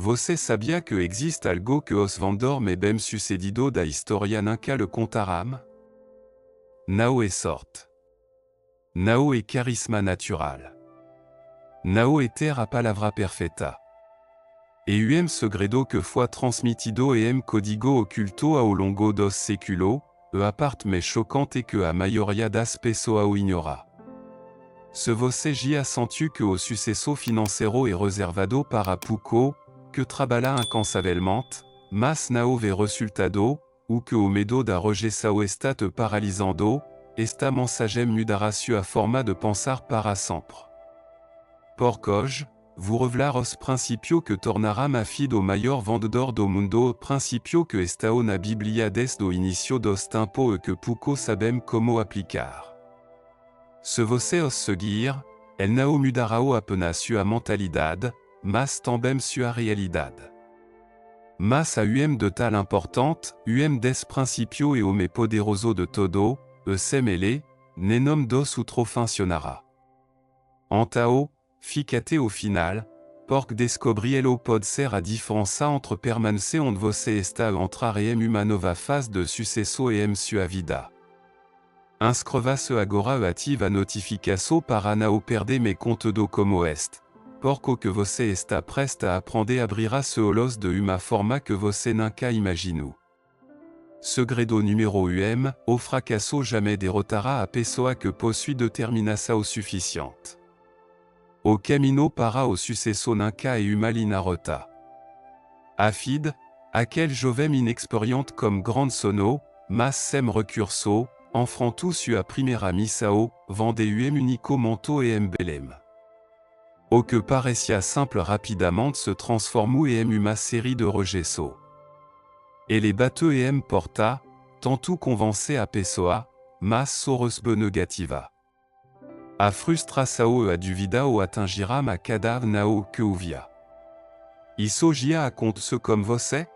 Você sabia que existe algo que os vendor me bem sucedido da historia nunca le contaram? Não é sorte. Não é carisma natural. Não é ter a palavra perfeita. E segredo que foi transmitido e código oculto ao longo dos séculos, a parte mais choquante que a maioria das pessoas ignora. Se você já sentiu que o sucesso financeiro é reservado para pouco, que trabalha incansavelmente, mas não vê resultado, ou que o medo da rejeição está te paralisando, esta mensagem mudará sua forma de pensar para sempre. Porcoge, vous revelar os principios que tornará ma filha o maior vendedor do mundo, principio que estão na Biblia desde o início dos tempos e que pouco sabem como aplicar. Se você os seguir, ele não mudará apenas sua mentalidade, mas também sua realidade. Mas a de tal importante, des principios e o mais poderoso de todo, semele, nenom dos outro funcionará. Então, ficate au final, porque descobrielo pode ser a diferença entre permanecer onde você está e entrar em uma nova fase de sucesso e sua vida. Inscreva-se agora e ative a notificação para não perder mes conteúdos como este, porque que você está prestes a aprender abrirá se holos de uma forma que você nunca imaginou. Segredo número o fracasso jamais derrotará a pessoa que possui determinação suficiente. O camino para o sucesso nunca é uma linha reta. Afid, aquel jovem inexperiente comme grande sono, mas sem recurso, enfrentou sua primeira missão, vende único manteau e belém. O que parecia simple rapidamente se transformou em uma série de rejeições. Ele bateu e porta, tanto convencer a pessoa, mas sorosbe negativa. A frustração e a dúvida o atingiram a cada não que ouvia. Isso já aconteceu com você?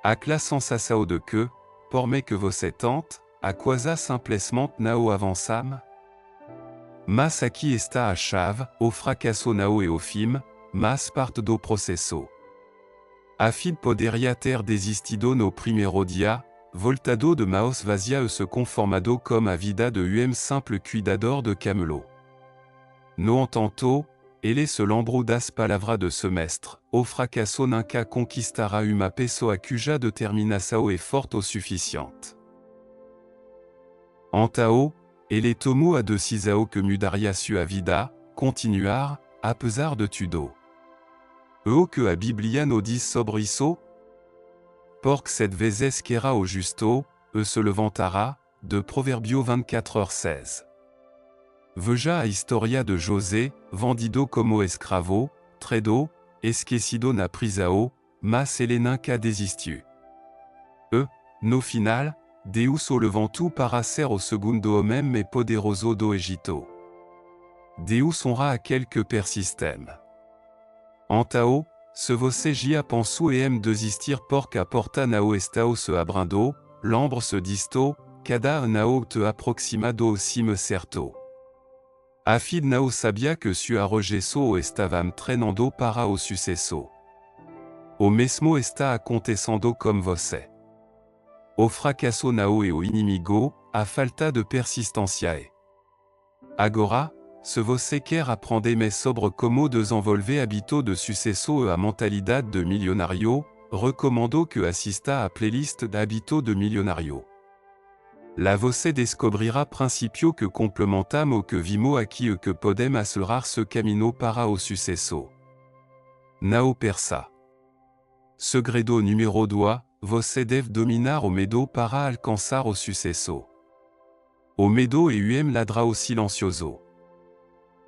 Aquela sensação de que, por mais que você tente, a coisa simplesmente não avançam? Mas aqui está a chave, o fracasso não é o fim, mas parte do processo. A filha poderia ter desistido no primeiro dia, voltado de maus vazia e se conformado como a vida de simple cuidador de camelo. No entanto, ele se lembrou das palavras de ce mestre, o fracasso nunca conquistará uma pessoa cuja determinação é forte o suficiente. Então, ele tomou a decisão que mudaria sua vida, continuar, apesar de tudo. O que a Biblia nos diz sobre isso? Porque cette vezes quera o justo, se levantará, de Proverbio 24h16. Veja a historia de José, vendido como escravo, traído, esquecido na prisão, mas ele nunca desistiu. No final, Deus o levantou para ser o segundo homem mais poderoso do Egito. Deus honra aquele que persistem. Então, se você já pensou em desistir porque a porta não está se abrindo, lembre-se disto, cada não te aproxima do cimo certo. A filha não sabia que sua rejeição estava treinando para o sucesso. O mesmo está acontecendo com você. O fracasso não é o inimigo, a falta de persistência é. Agora, se você quer aprender mais sobre como desenvolver hábitos de sucesso e a mentalidade de milionário, recomendo que assista à playlist d'Hábitos de Milionário. Lá você descobrirá principios que complementamos o que vimos aqui e que podem acelerar ce caminho para o sucesso. Não persa. Segredo número 2, você deve dominar o medo para alcançar o sucesso. O medo é ladrão silencioso.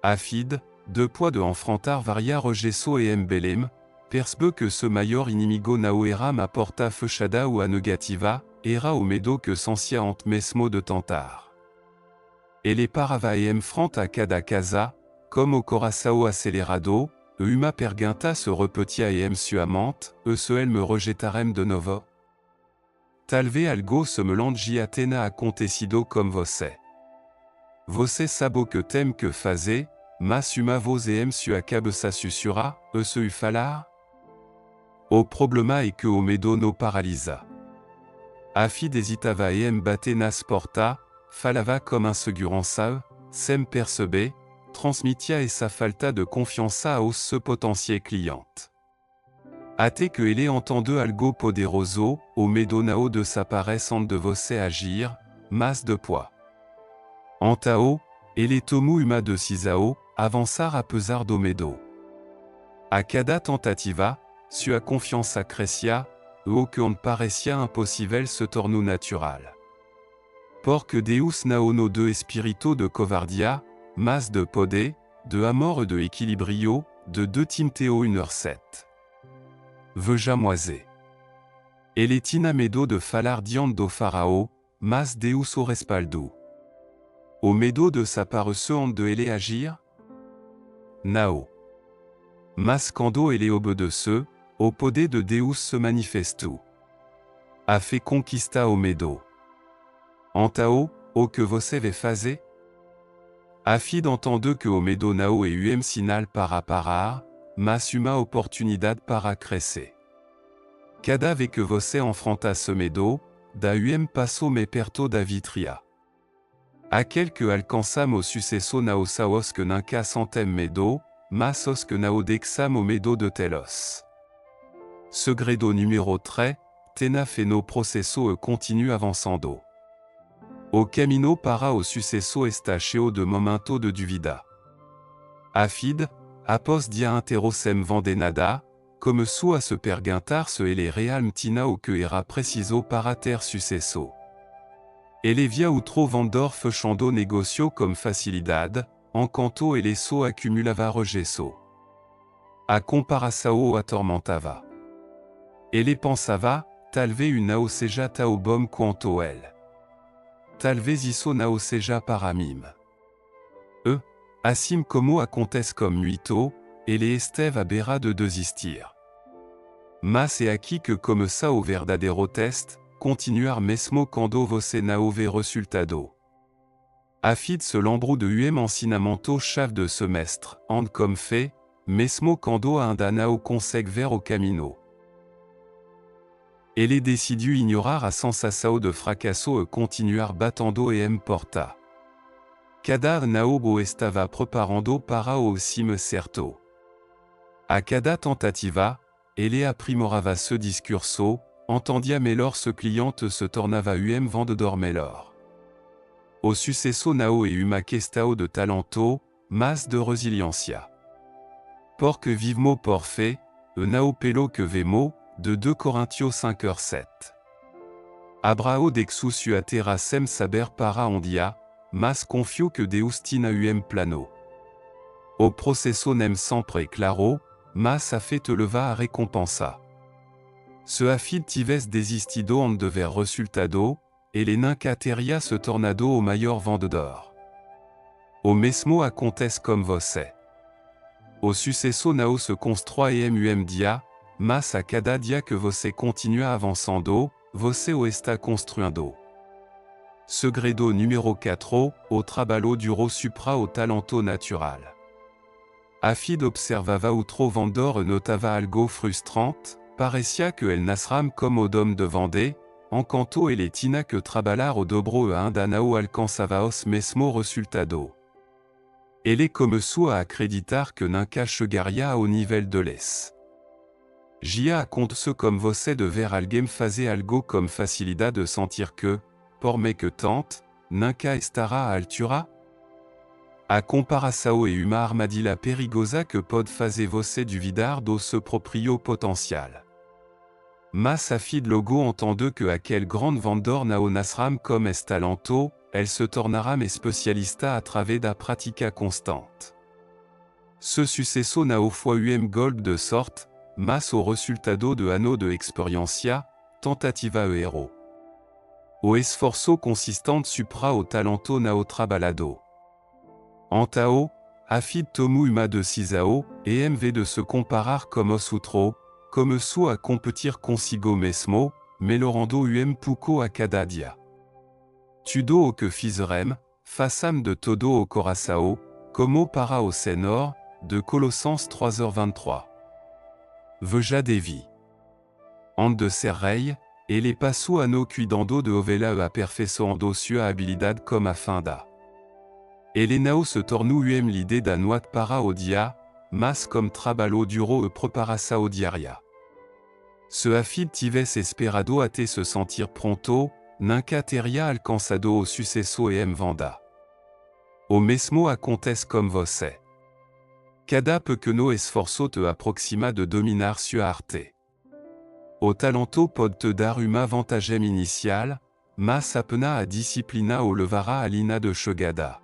Afid, depois de enfrentar várias rejeições e belém, percebe que ce maior inimigo não era ma porta fechada ou a negativa, era o medo que sentia mesmo de tentar. Ele parava e frente a cada casa, como o coração acelerado, e uma pergunta se repetia sua mente, se ele me rejetarem de novo? Talvez algo semelhante já tenha acontecido com você. Você sabe o que tem que fazer, mas uma voz sua cabeça sussurra, se falar? O problema et que o medo no paralysa. Afid hesitava em batenas porta, falava comme insegurança, sem perceber, transmitia et sa falta de confiança aos se potentier cliente. Até que ele entendeu algo poderoso, o medo nao de sa parecendo de você agir, mas de poids. Antao, ele tomou uma decisão, avançar apesar do medo. A cada tentativa, sua confiança crescia, o que on parecia impossível se tornou natural. Porque Deus nao no de espírito de covardia, mas de poder, de amor e de equilibrio, de 2 Timoteo 1:7. Veja-moise. Ele tinha medo de falar diante do faraó, mas Deus o respaldou. O medo de s'aparecer de ele agir? Nao. Mas quando ele obedeceu, o poder de Deus se manifestou. A fait conquista o medo. Antao, o que você vai fazer? Afid entendeu que o medo nao e sinal para parar, mas uma oportunidade para crescer. Cada vez que você enfrenta ce medo, da passo me perto da vitria. Aquel que alcançam o sucesso nao saos que nunca sentem medo, mas os que nao dexam o medo de telos. Segredo numéro 3, tena fe no processo e continue avançando. O camino para o sucesso está cheio de momento de duvida. Afid, após dia inteiro sem vender nada, como sua se perguntar se ele realmente o que era preciso para ter sucesso. Ele via outro vendedor fechando negocio com facilidade, enquanto ele só acumulava regresso. A comparação o atormentava. Ele pensava, talvez não seja tão bom quanto ele. Talvez isso não seja para mim. Assim como acontece com muito, ele esteve à beira de desistir. Mas é aqui que começa o verdadeiro teste, continuar mesmo quando você não vê resultado. Afid se lembrou de ensinamento chave de semestre, and comme fait, mesmo quando ainda não consegue ver o caminho. Ele decidiu ignorar a sensação de fracasso e continuar batendo em porta. Cada nao o estava preparando para o cime certo. A cada tentativa, ele aprimorava ce discurso, entendia melhor ce cliente se tornava vendedor melhor. O sucesso nao e uma questão de talento, mas de resiliência. Porque vivemo por fé, e nao pelo que vemo, de 2 Coríntios 5:7. Abrao dexu sua terra sem saber para onde ia, mas confio que Deus tinha plano. O processo nem sempre claro, mas a fait te leva a recompensa. Se afid tivesse desistido en de ver resultado, ele nunca teria se tornado o maior vendedor. O mesmo acontece com você. O sucesso não se constrói dia, mas a cada dia que você continua avançando, você o está construindo. Segredo número 4, o trabalho duro supra o talento natural. Afid observava outro vendedor e notava algo frustrante, parecia que ele nasram como o dom de vender, enquanto ele tinha que trabalhar o dobro e ainda não alcançava os mesmo resultado. Ele começou a acreditar que nunca chegaria ao nível de les. Já acontece como você de ver alguém fazer algo com facilidade e sentir que, por mais que tente, nunca estará à altura? A comparação é uma armadilha perigosa que pode fazer você duvidar do seu próprio potencial. Mas afid logo entendeu que aquel grand vendedor não nasram como es talento, ele se tornará especialista a través da prática constante. Ce sucesso não foi gold de sorte, mas o resultado de ano de experiência, tentativa e erro. O esforço consistente supra o talento não trabalhado. Antao, afid tomou uma decisão, e vez de se comparar como os outros, começou a competir consigo mesmo, melhorando pouco a cada dia. Tudo o que fizerem, façam de todo o coração, como para o Senhor, de Colossenses 3:23. Veja Devi. ande de serrei, et les passo anno cuidando de ovela e a perfesso ando sua habilidad comme affinda. Elenao se tornu l'idée d'anuat para odia, mas comme traballo duro e preparassa odiaria. Ce afid tives esperado a te se sentir pronto, nunca teria alcançado o sucesso e vanda. O mesmo acontece comme você. Cada pequeno esforço te aproxima de dominar sua arte. O talento pode te dar uma vantagem inicial, mas apenas a disciplina o levará a linha de chegada.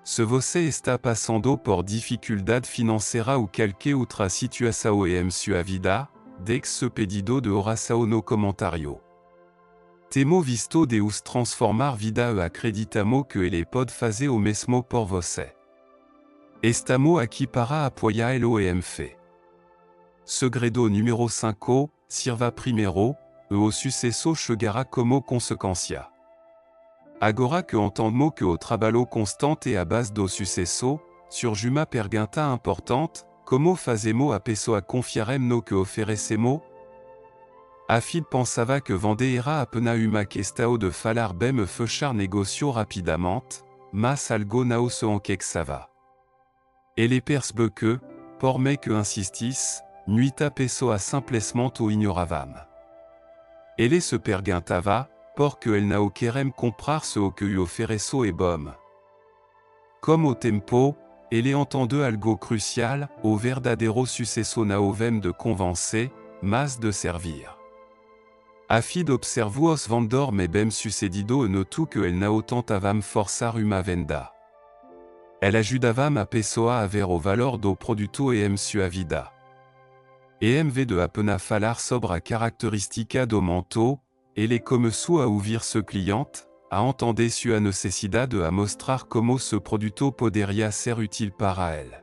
Se você está passando por dificuldade financeira ou qualquer outra situação em sua vida, deixe pedido de oração no comentário. Temo visto Deus transformar vida e acreditamo que ele pode fazer o mesmo por você. Estamos aqui para apoiá-lo e fé. Segredo número 5, sirva primeiro, e o sucesso chegará como consequência. Agora que entendemos que o trabalho constante é a base do sucesso, surge uma pergunta importante: como fazemos a pessoa confiarem no que oferecemos? Afid pensava que vender era apenas uma questão de falar bem e fechar negócio rapidamente, mas algo não se encaixava. Ele percebeu que, por mais que insistisse, muita pessoa simplesmente o ignoravam. Ele se perguntava, porque ele não querem comprar ce que o ofereço é bom. Como o tempo, ele entendeu algo crucial: o verdadeiro sucesso não vem de convencer, mas de servir. Afid observou os vendedores bem-sucedidos e notou que ele não tentavam forçar uma venda. Ele ajudava a pessoa a ver o valor do produto e sua vida. E vez de apenas falar sobre a característica do manteau, ele começou a ouvir seu cliente, a entender sua necessidade e a mostrar como ce produto poderia ser útil para ele.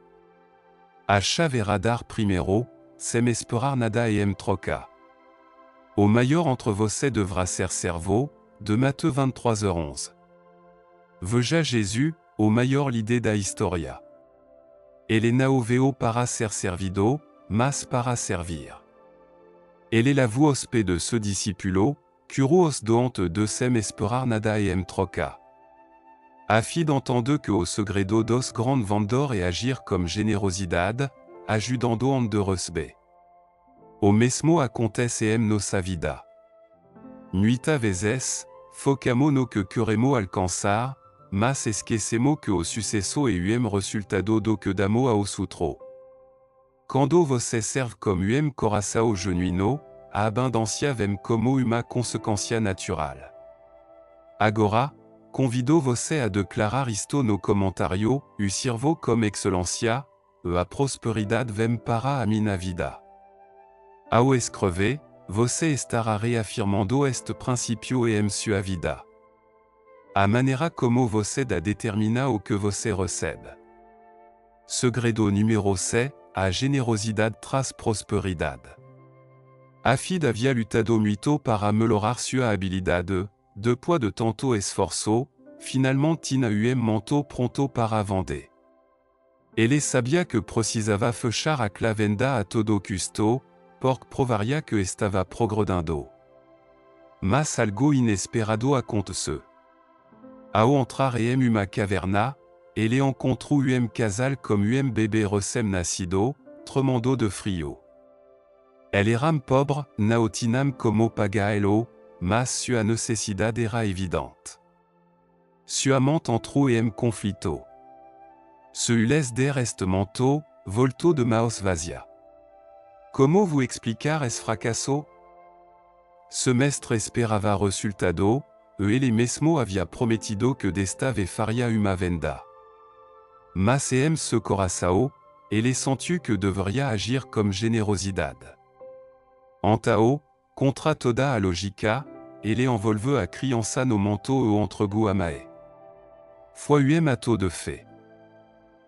A chave era dar primeiro, sem esperar nada e troca. O maior entre você devra ser servo, de Matthieu 23h11. Veja Jesus, o maior l'idée da história. Ele não veio para ser servido, mas para servir. Ele lavou os pés de seu discípulo, curou os doentes de sem esperar nada e troca. Afid entendeu que o segredo dos grandes vendedores é agir com generosidade, ajudando a de receber. O mesmo acontece em nossa vida. Muitas vezes, focamos no que queremos alcançar, mas esquecemos que o sucesso é resultado do que damos aos outros. Quando você serve como coração genuíno, a abundância vem como uma consequência natural. Agora, convido você a declarar isto no comentário: eu sirvo como excelência, e a prosperidade vem para a minha vida. Ao escrever, você estará reafirmando este princípio em sua vida. A maneira como você determina o que você recebe. Segredo número 6, a generosidade traz prosperidade. Afid havia lutado muito para melhorar sua habilidade, depois de tanto esforço, finalmente tinha manto pronto para vender. Ele sabia que precisava fechar a venda a todo custo, porque provaria que estava progredindo. Mas algo inesperado aconteceu. Ao entrar em uma caverna, ele encontrou casal como bebê recém-nascido, tremendo de frio. Ele era pobre, não tinham como pagá-lo, mas sua necessidade era evidente. Sua mente entrou em conflito. Se lhes der este manto, voltou de mãos vazias. Como vous explicar esse fracasso? Ce mestre esperava resultado, e ele mesmo havia prometido que destava faria uma venda. Mas em seu coração, ele sentiu que deveria agir com generosidade. Então, contra toda a lógica, ele envolveu a criança no manto e entregou a Maé. Foi ato de fé.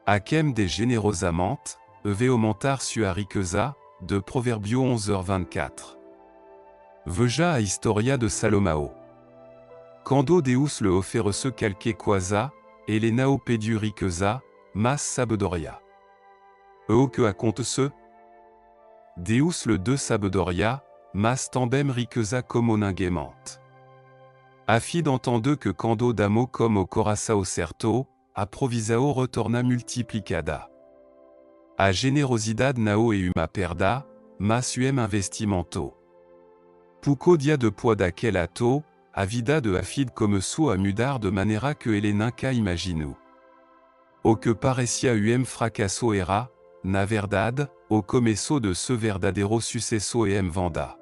Aquem de generosamente, e veio aumentar sua riqueza, de Proverbio 11h24. Veja a história de Salomão. Quando Deus le oferece qualquer coisa, ele não pediu riqueza, mas sabedoria. E o que aconteceu? Deus le deu sabedoria, mas também riqueza como ninguém. Afid entendeu que quando damo como o coração certo, a provisao retorna multiplicada. A generosidade não é uma perda, mas investimento. Pouco dia depois daquele ato, a vida de Afid começou a mudar de maneira que ele nunca imaginou. O que parecia fracasso era, na verdade, o começo de seu verdadeiro sucesso venda.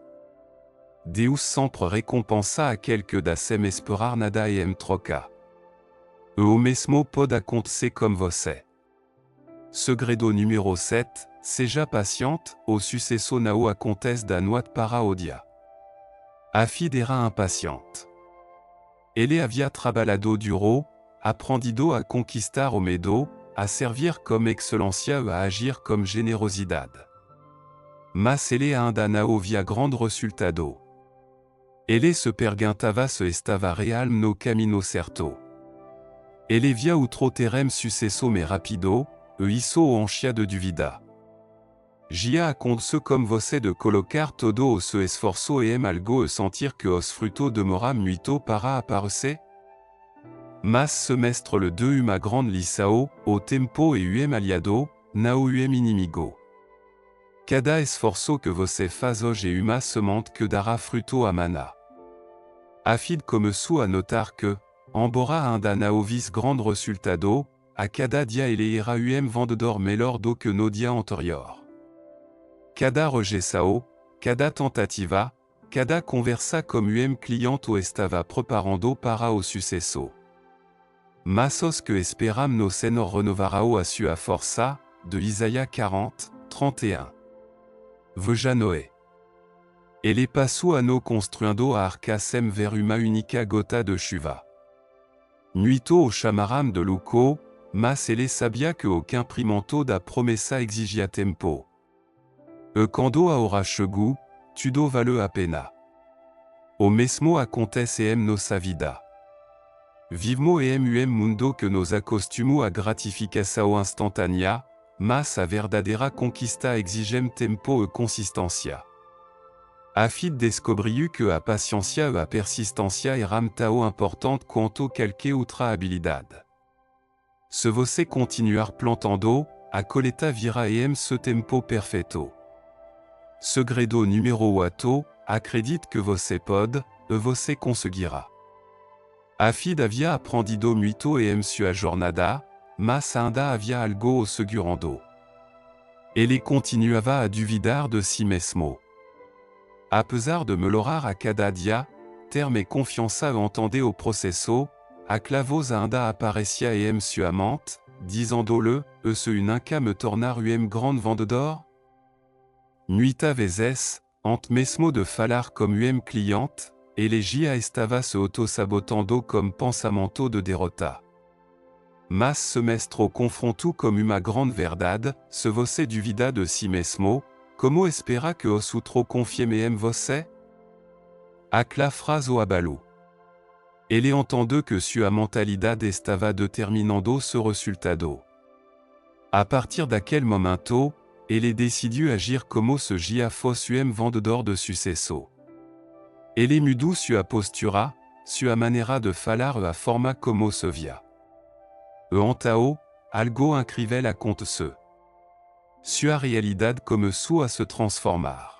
Deus sempre recompensa aquele que dá sem esperar nada troca. O mesmo pode acontecer com você. Segredo número 7, seja paciente, o sucesso não acontece da noite para o dia. Afid era impaciente. Ele havia trabalhado duro, aprendido a conquistar o medo, a servir comme excelência e a agir comme generosidade. Mas ele ainda não via grande resultado. Ele se perguntava se estava real no caminho certo. Ele via outro terem sucesso mais rapido, e isso o enchia de dúvida. Gia acontece como você de colocar todo o seu esforço algo e sentir que os frutos demora muito para aparecer? Mas semestre le 2 uma grande lição, o tempo e aliado, não inimigo. Cada esforço que você faz hoje é uma semente que dará fruto amanhã. Afid começou a notar que, embora ainda não visse grande resultado, a cada dia ele era vendedor melhor do que no dia anterior. Cada rejeição, cada tentativa, cada conversa com cliente o estava preparando para o sucesso. Mas os que esperam no Senhor renovarão a sua força, de Isaías 40, 31. Veja Noé. Ele passou ano construindo a arca sem ver uma única gota de chuva. Nuito o chamaram de louco, mas ele sabia que o cumprimento da promessa exigia tempo. E quando aura chegou, tudo valeu a pena. O mesmo acontece em nossa vida. Vivemos mundo que nos acostumamos a gratificação instantânea, mas a verdadeira conquista exige tempo e consistência. Afid descobriu que a paciência e a persistência eram tão importantes quanto qualquer outra habilidade. Se você continuar plantando, a colheita virá seu tempo perfeito. Segredo número 8, acredite que você pode, e você conseguirá. Afid havia aprendido muito sua jornada, mas ainda havia algo o segurando. Ele continuava a duvidar de si mesmo. Apesar de melhorar a cada dia, ter mais confiança entender o processo, a clavos ainda aparecia sua mente, dizendo-le, se nunca me tornar grande vendedor? Muitas vezes, antes mesmo de falar como cliente, ele já estava se auto-sabotando como pensamento de derrota. Mas semestre confronto como uma grande verdade, se você duvida de si mesmo, como espera que os outros confiem em você? Aquela frase o abalou. Ele entendeu que sua mentalidade estava determinando seu resultado. A partir daquele momento, ele decidiu agir como se já fosse vendedor de sucesso. Ele mudou sua postura, sua maneira de falar e a forma como se via. E então, algo incrível aconteceu. Sua realidade começou a se transformar.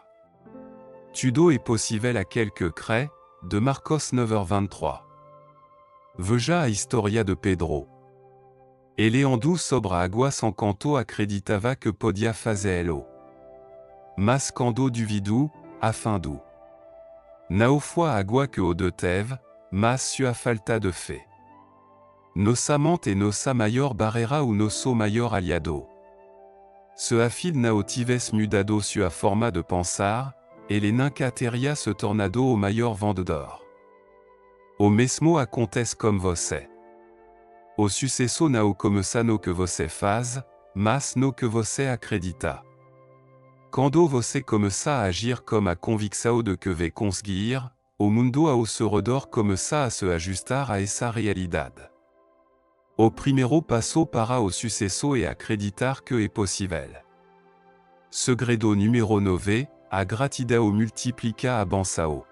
Tudo é possível aquele que crê, de Marcos 9:23. Veja a história de Pedro. Ele andou sobre a água enquanto acreditava que podia fazê-lo. Mas quando duvidou, afundou. Não foi a água que o deteve, mas sua falta de fé. Nossa mente é nossa maior barreira ou nosso maior aliado. Se Afid não tivesse mudado sua forma de pensar, ele nunca teria se tornado o maior vendedor. O mesmo acontece com você. O sucesso não começa no que você faz, mas no que você acredita. Quando você começa a agir com a convicção de que vai conseguir, o mundo ao seu redor começa a se ajustar a essa realidade. O primeiro passo para o sucesso é acreditar que é possível. Segredo número 9, a gratidao multiplica abansao.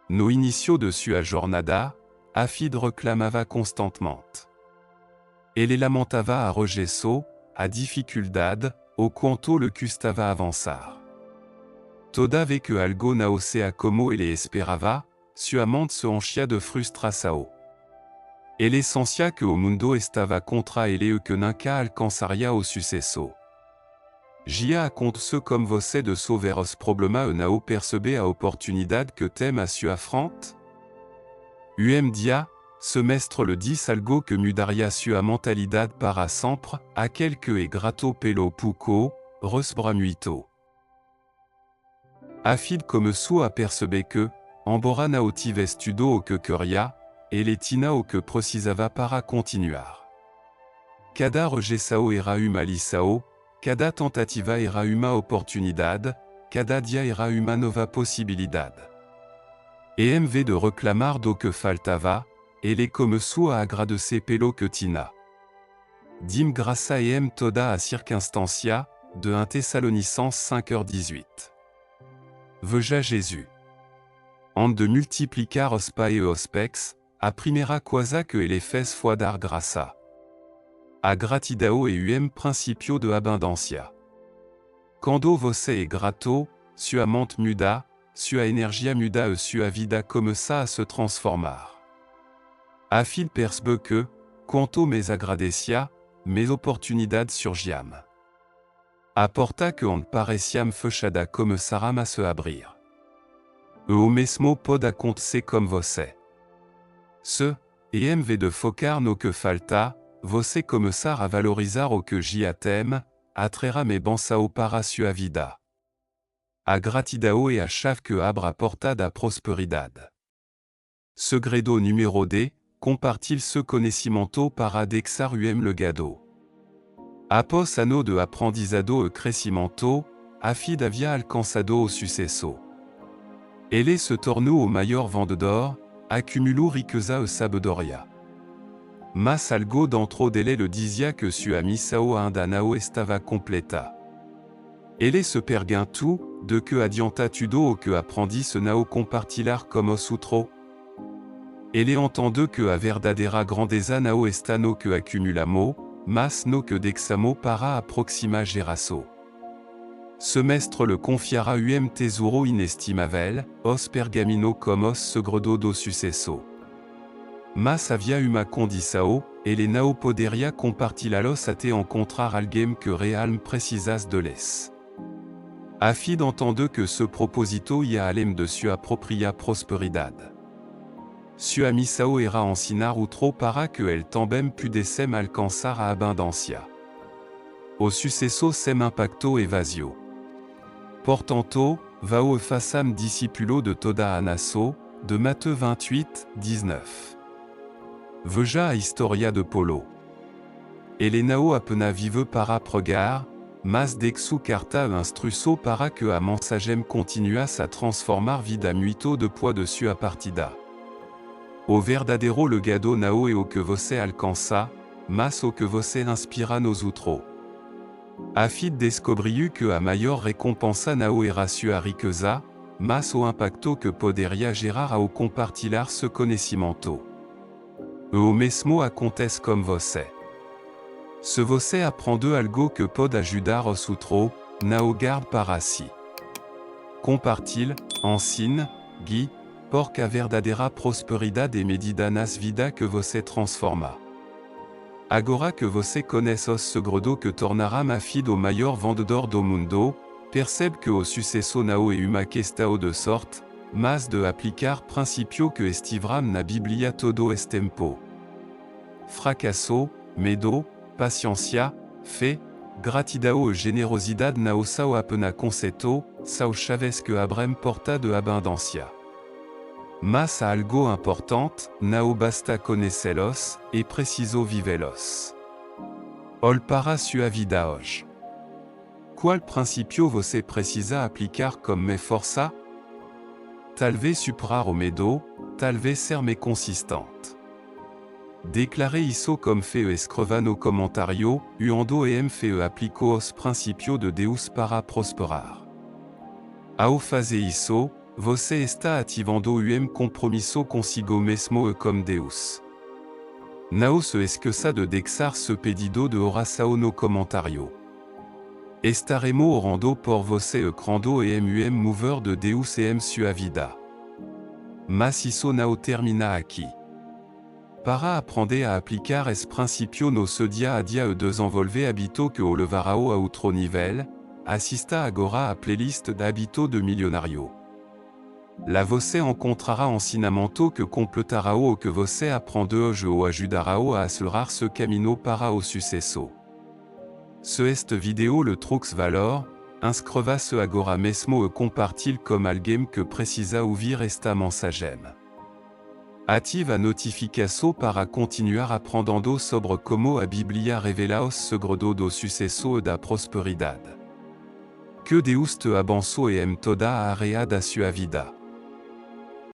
No inicio de sua jornada, afid reclamava constantement. Ele lamentava a regesso, a dificuldade, o quanto le custava avançar. Toda ve que algo não se como ele esperava, sua mente se enchia de frustração. Ele sentia que o mundo estava contra ele e que nunca alcançaria o sucesso. Jia aconteceu como você de sauver os problemas e não percebe a oportunidade que tem à sua frente? Dia, semestre le 10 algo que mudaria sua mentalidade para sempre, aquel que é grato pelo pouco, resbramuito. Afid começou a perceber que, embora não tivesse tudo o que queria, ele tinha o que precisava para continuar. Cada rejeição era uma lição, cada tentativa era uma oportunidade, cada dia era uma nova possibilidade. E em vez de reclamar do que faltava, ele começou a agradecer pelo que tinha. Dim graça em toda a circunstância, de 1 Thessalonicenses 5h18. Veja Jésus. En de multiplicar os pais e os pecs, a primeira coisa que ele fez foi dar graça. A gratidão é principio de abundância. Quando você é grato, sua mente muda, sua energia muda e sua vida começa a se transformar. Afid percebe que, quanto mais agradecia, mais oportunidades surgiam. A porta que onde pareciam fechada começaram a se abrir. E o mesmo pode acontecer com você. Se, em vez de focar no que falta, você começar a valorizar o que já tem, atrairá mais bênçãos para sua vida. A gratidão é a chave que abre a porta da prosperidade. Segredo número D, compartilhe ce conhecimento para deixar le gado. Após ano de aprendizado e crescimento, afid havia alcançado o sucesso. Ele se tornou o maior vendedor, acumulou riqueza e sabedoria. Mas algo dentro dele le dizia que sua missão ainda não estava completa. Ele se perguntou, de que adianta tudo o que aprendi se não compartilhar como os outros? Ele entendeu que a verdadeira grandeza não está no que acumulamos, mas no que deixamos para a próxima geração. Semestre le confiara tesouro inestimável, os pergamino como os segredo do sucesso. Mas havia uma condição, ele não poderia compartilhá-los até encontrar alguém que realmente precisasse deles. Afid entendeu que ce propósito ia além de sua própria prosperidade. Sua missão era ensinar outro para que ele também pudesse alcançar a abundância. O sucesso sem impacto e vazio. Portanto, vao e façam discípulo de toda a nação, de Matthieu 28, 19. Veja a história de Paulo. Ele não apenas vive para pregar, mas deixou carta e instrução para que a mensagem continuasse a transformar vida muito depois de sua partida. O verdadeiro legado não é o que você alcança, mas o que você inspira nos outros. Afid descobriu que a maior recompensa não era sua riqueza, mas o impacto que poderia gerar ao compartilhar ce conhecimento. E o mesmo acontece com você. Se você aprende algo que pode ajudar os outros, não o guarde para si. Compartilhe, ensine, guie, porque a verdadeira prosperidade é medida nas vidas que você transforma. Agora que você conhece os segredos que tornará Afid o maior vendedor do mundo, percebe que o sucesso não é uma questão de sorte, mas de aplicar princípios que estiveram na Bíblia todo este tempo. Fracasso, medo, paciência, fé, gratidão e generosidade não são apenas conceitos, são chaves que abrem porta de abundância. Mas há algo importante, não basta conhecê-los, é preciso vivê-los. Olhe para sua vida hoje. Qual princípio você precisa aplicar como força? Talvez superar o medo, talvez ser mais consistente. Declare isso como fé e escreva no comentário, uando em fé e aplico os princípios de Deus para prosperar. Ao fazer isso, você está ativando compromisso consigo mesmo e com Deus. Não se esqueça de deixar ce pedido de oração no comentário. Estaremos orando por você e crendo mover de Deus e sua vida. Mas isso não termina aqui. Para aprender a aplicar esse princípio no seu dia a dia e desenvolver hábito que o levarão a outro nível, assista agora à playlist d'Habito de Milionário. Lá você encontrará ensinamento que completará o que você aprende hoje ou ajudará a acelerar ce caminho para o sucesso. Se esta vidéo le trouxe valor, inscreva-se agora mesmo e compartilhe com alguém que precisa ouvir esta mensagem. Ative a notificação para continuar aprendendo sobre como a Bíblia revela os segredos do sucesso e da prosperidade. Que Deus te abençoe toda a área da sua vida.